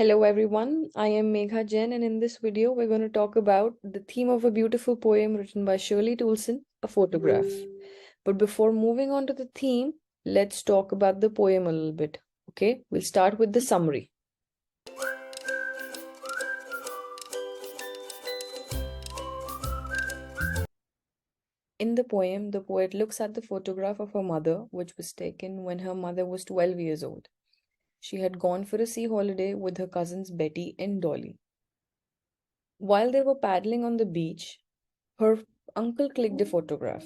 Hello everyone, I am Megha Jain, and in this video we're going to talk about the theme of a beautiful poem written by Shirley Toulson, A Photograph. But before moving on to the theme, let's talk about the poem a little bit. Okay, we'll start with the summary. In the poem, the poet looks at the photograph of her mother, which was taken when her mother was 12 years old. She had gone for a sea holiday with her cousins Betty and Dolly. While they were paddling on the beach, her uncle clicked a photograph.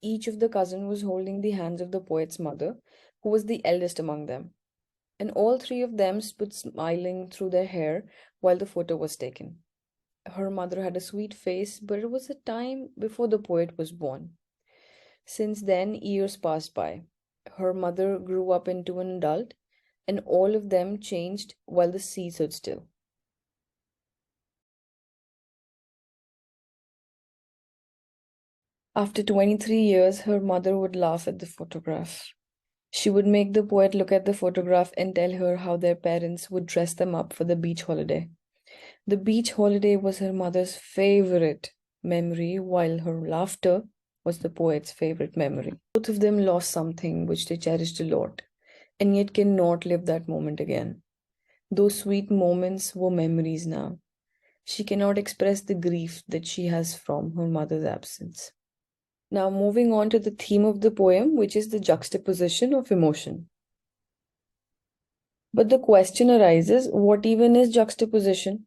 Each of the cousins was holding the hands of the poet's mother, who was the eldest among them, and all three of them stood smiling through their hair while the photo was taken. Her mother had a sweet face, but it was a time before the poet was born. Since then, years passed by. Her mother grew up into an adult, and all of them changed while the sea stood still. After 23 years, her mother would laugh at the photograph. She would make the poet look at the photograph and tell her how their parents would dress them up for the beach holiday. The beach holiday was her mother's favorite memory, while her laughter was the poet's favorite memory. Both of them lost something which they cherished a lot, and yet cannot live that moment again. Those sweet moments were memories now. She cannot express the grief that she has from her mother's absence. Now, moving on to the theme of the poem, which is the juxtaposition of emotion. But the question arises, what even is juxtaposition?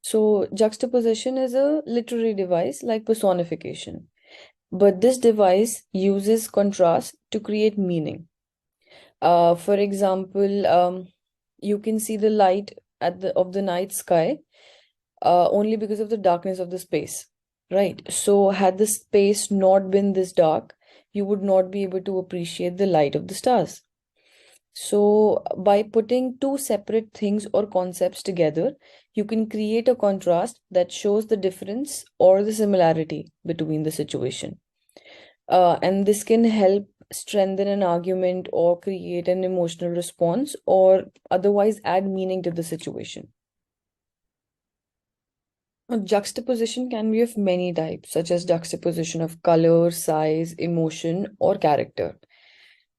So, juxtaposition is a literary device like personification. But this device uses contrast to create meaning. For example, you can see the light of the night sky only because of the darkness of the space. Right. So had the space not been this dark, you would not be able to appreciate the light of the stars. So by putting two separate things or concepts together, you can create a contrast that shows the difference or the similarity between the situation. And this can help strengthen an argument or create an emotional response or otherwise add meaning to the situation. A juxtaposition can be of many types, such as juxtaposition of color, size, emotion, or character.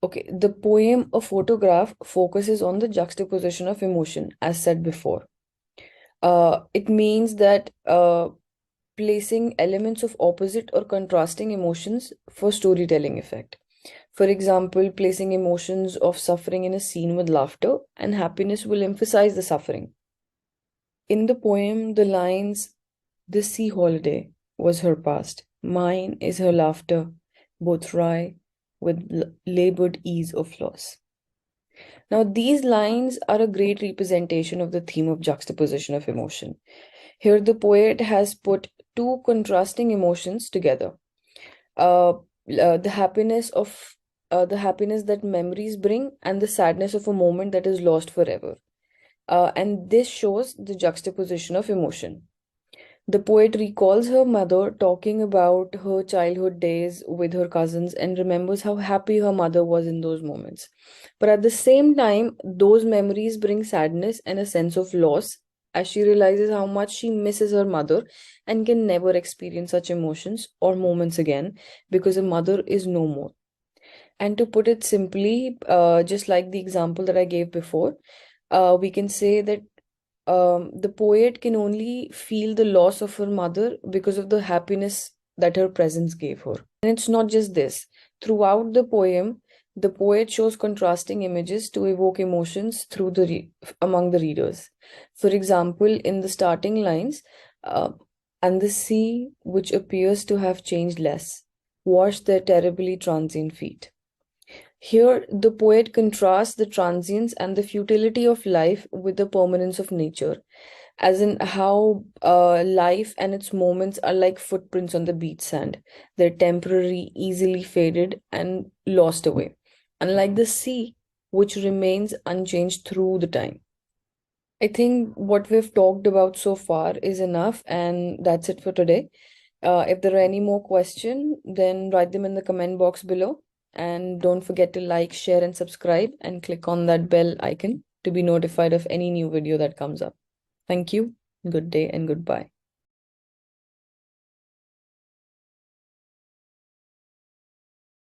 Okay, the poem A Photograph focuses on the juxtaposition of emotion, as said before. It means that placing elements of opposite or contrasting emotions for storytelling effect. For example, placing emotions of suffering in a scene with laughter and happiness will emphasize the suffering. In the poem, the lines, "The sea holiday was her past, mine is her laughter, both wry with labored ease of loss." Now, these lines are a great representation of the theme of juxtaposition of emotion. Here, the poet has put two contrasting emotions together. The happiness of the happiness that memories bring and the sadness of a moment that is lost forever. And this shows the juxtaposition of emotion. The poet recalls her mother talking about her childhood days with her cousins and remembers how happy her mother was in those moments. But at the same time, those memories bring sadness and a sense of loss as she realizes how much she misses her mother and can never experience such emotions or moments again because her mother is no more. And to put it simply, just like the example that I gave before, we can say that the poet can only feel the loss of her mother because of the happiness that her presence gave her. And it's not just this. Throughout the poem, the poet shows contrasting images to evoke emotions through among the readers. For example, in the starting lines, and the sea, which appears to have changed less, washed their terribly transient feet. Here, the poet contrasts the transience and the futility of life with the permanence of nature, as in how life and its moments are like footprints on the beach sand. They're temporary, easily faded, and lost away, unlike the sea, which remains unchanged through the time. I think what we've talked about so far is enough, and that's it for today. If there are any more questions, then write them in the comment box below. And don't forget to like, share, and subscribe, and click on that bell icon to be notified of any new video that comes up. Thank you, good day, and goodbye.